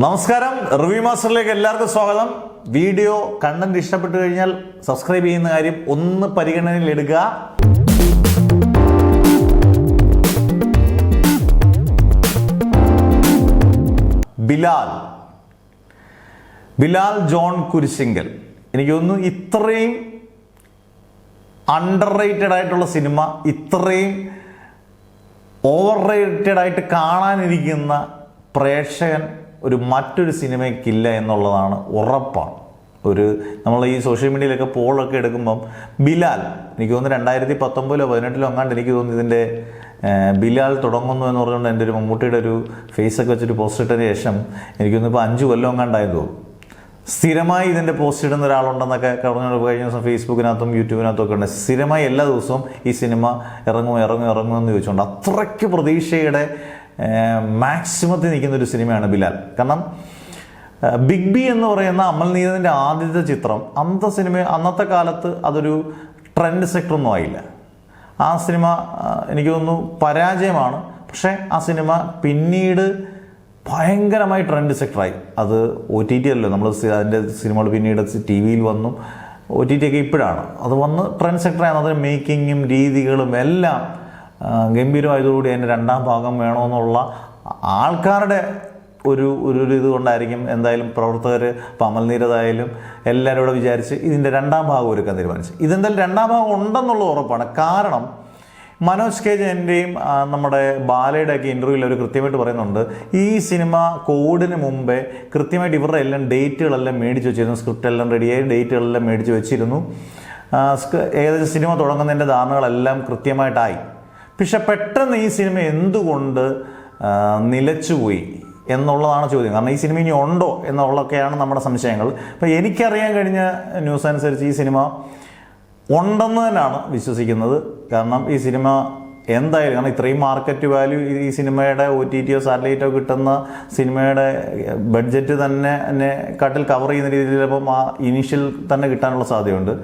നമസ്കാരം, റിവ്യൂ മാസ്റ്ററിലേക്ക് എല്ലാവർക്കും സ്വാഗതം. വീഡിയോ കണ്ടന്റ് ഇഷ്ടപ്പെട്ടു കഴിഞ്ഞാൽ സബ്സ്ക്രൈബ് ചെയ്യുന്ന കാര്യം ഒന്ന് പരിഗണനയിൽ എടുക്കുക. ബിലാൽ ജോൺ കുരിശിങ്കൽ, എനിക്ക് തോന്നുന്നു ഇത്രയും അണ്ടർ റേറ്റഡ് ആയിട്ടുള്ള സിനിമ, ഇത്രയും ഓവർ റേറ്റഡ് ആയിട്ട് കാണാനിരിക്കുന്ന പ്രേക്ഷകൻ മറ്റൊരു സിനിമയ്ക്കില്ല എന്നുള്ളതാണ് ഉറപ്പാണ്. നമ്മൾ ഈ സോഷ്യൽ മീഡിയയിലൊക്കെ പോളൊക്കെ എടുക്കുമ്പം ബിലാൽ, എനിക്ക് തോന്നുന്നു 2019 18 അങ്ങാണ്ട് എനിക്ക് തോന്നുന്നു ഇതിൻ്റെ ബിലാൽ തുടങ്ങുന്നു എന്ന് പറഞ്ഞുകൊണ്ട് എൻ്റെ ഒരു മമ്മൂട്ടിയുടെ ഒരു ഫേസൊക്കെ വെച്ചൊരു പോസ്റ്റ് ഇട്ടതിന് ശേഷം എനിക്ക് തോന്നുന്നു ഇപ്പോൾ 5 കൊല്ലം അങ്ങാണ്ടായെന്ന് തോന്നുന്നു. സ്ഥിരമായി ഇതിൻ്റെ പോസ്റ്റ് ഇടുന്ന ഒരാളുണ്ടെന്നൊക്കെ കഴിഞ്ഞ ദിവസം ഫേസ്ബുക്കിനകത്തും യൂട്യൂബിനകത്തും ഒക്കെ ഉണ്ട്. സ്ഥിരമായി എല്ലാ ദിവസവും ഈ സിനിമ ഇറങ്ങുമെന്ന് ചോദിച്ചുകൊണ്ട് അത്രയ്ക്ക് പ്രതീക്ഷയുടെ മാക്സിമത്തിൽ നിൽക്കുന്നൊരു സിനിമയാണ് ബിലാൽ. കാരണം ബിഗ് ബി എന്ന് പറയുന്ന അമൽ നീരദിൻ്റെ ആദ്യത്തെ ചിത്രം, അന്നത്തെ കാലത്ത് അതൊരു ട്രെൻഡ് സെക്ടറൊന്നും ആയില്ല. ആ സിനിമ എനിക്ക് തോന്നുന്നു പരാജയമാണ്. പക്ഷേ ആ സിനിമ പിന്നീട് ഭയങ്കരമായി ട്രെൻഡ് സെക്ടറായി. അത് OTT അല്ലോ, നമ്മൾ അതിൻ്റെ സിനിമകൾ പിന്നീട് TV വന്നു. OTT ഒക്കെ ഇപ്പോഴാണ് അത് വന്ന് ട്രെൻഡ് സെക്ടറാണ്. അതിന് മേക്കിങ്ങും രീതികളും എല്ലാം ഗംഭീരമായതോടുകൂടി അതിൻ്റെ രണ്ടാം ഭാഗം വേണമെന്നുള്ള ആൾക്കാരുടെ ഒരു ഇത് കൊണ്ടായിരിക്കും എന്തായാലും പ്രവർത്തകർ, ഇപ്പം അമൽ നീരദായാലും എല്ലാവരും കൂടെ വിചാരിച്ച് ഇതിൻ്റെ രണ്ടാം ഭാഗം ഒരുക്കാൻ തീരുമാനിച്ചു. ഇതെന്തായാലും രണ്ടാം ഭാഗം ഉണ്ടെന്നുള്ള ഉറപ്പാണ്. കാരണം മനോജ് കെ ജയൻ്റെയും നമ്മുടെ ബാലയുടെ ഒക്കെ ഇൻ്റർവ്യൂവിൽ അവർ കൃത്യമായിട്ട് പറയുന്നുണ്ട്, ഈ സിനിമ കോഡിന് മുമ്പേ കൃത്യമായിട്ട് ഇവരുടെ എല്ലാം ഡേറ്റുകളെല്ലാം മേടിച്ച് വെച്ചിരുന്നു. സ്ക്രിപ്റ്റ് എല്ലാം റെഡിയായി ഡേറ്റുകളെല്ലാം മേടിച്ച് വെച്ചിരുന്നു. ഏകദേശം സിനിമ തുടങ്ങുന്നതിൻ്റെ ധാരണകളെല്ലാം കൃത്യമായിട്ടായി. പക്ഷെ പെട്ടെന്ന് ഈ സിനിമ എന്തുകൊണ്ട് നിലച്ചുപോയി എന്നുള്ളതാണ് ചോദ്യം. കാരണം ഈ സിനിമ ഇനി ഉണ്ടോ എന്നുള്ളതൊക്കെയാണ് നമ്മുടെ സംശയങ്ങൾ. അപ്പം എനിക്കറിയാൻ കഴിഞ്ഞ ന്യൂസ് അനുസരിച്ച് ഈ സിനിമ ഉണ്ടെന്ന് തന്നെയാണ് വിശ്വസിക്കുന്നത്. കാരണം ഈ സിനിമ എന്തായാലും, കാരണം ഇത്രയും മാർക്കറ്റ് വാല്യൂ ഈ സിനിമയുടെ OTTയോ സാറ്റലൈറ്റോ കിട്ടുന്ന സിനിമയുടെ ബഡ്ജറ്റ് തന്നെ കാട്ടിൽ കവർ ചെയ്യുന്ന രീതിയിൽ ചിലപ്പം ആ ഇനീഷ്യൽ തന്നെ കിട്ടാനുള്ള സാധ്യതയുണ്ട്.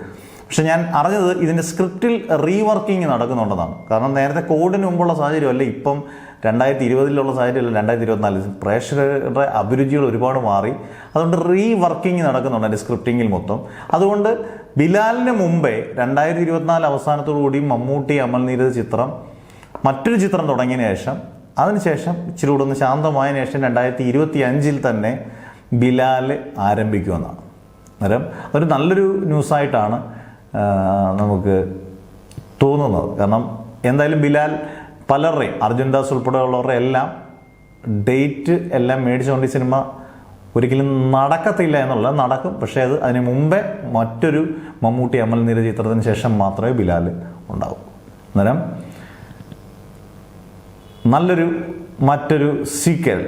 പക്ഷെ ഞാൻ അറിഞ്ഞത് ഇതിൻ്റെ സ്ക്രിപ്റ്റിൽ റീവർക്കിംഗ് നടക്കുന്നുണ്ടെന്നാണ്. കാരണം നേരത്തെ കോഡിന് മുമ്പുള്ള സാഹചര്യമല്ല, ഇപ്പം 2020 സാഹചര്യമല്ല, 2024. പ്രേക്ഷകരുടെ അഭിരുചികൾ ഒരുപാട് മാറി. അതുകൊണ്ട് റീവർക്കിംഗ് നടക്കുന്നുണ്ട് അതിൻ്റെ സ്ക്രിപ്റ്റിങ്ങിൽ മൊത്തം. അതുകൊണ്ട് ബിലാലിന് മുമ്പേ 2024 അവസാനത്തോടുകൂടി മമ്മൂട്ടി അമൽ നീരദ് ചിത്രം, മറ്റൊരു ചിത്രം തുടങ്ങിയതിന് ശേഷം, അതിനുശേഷം ഇച്ചിരി കൂടെ ഒന്ന് ശാന്തമായതിനു ശേഷം 2025 തന്നെ ബിലാൽ ആരംഭിക്കുമെന്നാണ്. അന്നേരം ഒരു നല്ലൊരു ന്യൂസായിട്ടാണ് നമുക്ക് തോന്നുന്നത്. കാരണം എന്തായാലും ബിലാൽ പലരുടെയും, അർജുൻ ദാസ് ഉൾപ്പെടെയുള്ളവരുടെ എല്ലാം ഡേറ്റ് എല്ലാം മേടിച്ചുകൊണ്ട് ഈ സിനിമ ഒരിക്കലും നടക്കത്തില്ല എന്നുള്ളത് നടക്കും. പക്ഷേ അതിന് മുമ്പേ മറ്റൊരു മമ്മൂട്ടി അമൽ നീരദ് ചിത്രത്തിന് ശേഷം മാത്രമേ ബിലാൽ ഉണ്ടാവൂ. അന്നേരം മറ്റൊരു സീക്വൽ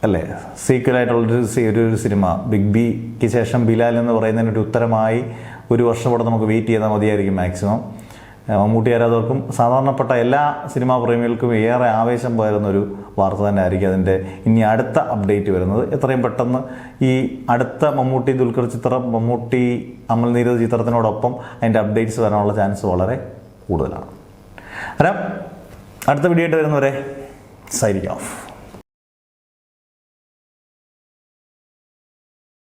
അല്ലേ, സീക്വലായിട്ടുള്ളൊരു സിനിമ ബിഗ് ബിക്ക് ശേഷം ബിലാൽ എന്ന് പറയുന്നതിനൊരു ഉത്തരമായി ഒരു വർഷം കൂടെ നമുക്ക് വെയിറ്റ് ചെയ്താൽ മതിയായിരിക്കും മാക്സിമം. മമ്മൂട്ടി ആരാധകർക്കും സാധാരണപ്പെട്ട എല്ലാ സിനിമാ പ്രേമികൾക്കും ഏറെ ആവേശം പകരുന്നൊരു വാർത്ത തന്നെ ആയിരിക്കും അതിൻ്റെ ഇനി അടുത്ത അപ്ഡേറ്റ് വരുന്നത്. എത്രയും പെട്ടെന്ന് ഈ അടുത്ത മമ്മൂട്ടി ദുൽഖർ ചിത്രം, മമ്മൂട്ടി അമൽ നീരദ് ചിത്രത്തിനോടൊപ്പം അതിൻ്റെ അപ്ഡേറ്റ്സ് വരാനുള്ള ചാൻസ് വളരെ കൂടുതലാണ്. അടുത്ത വീഡിയോ ആയിട്ട് വരുന്നവരെ സൈനിങ് ഓഫ്.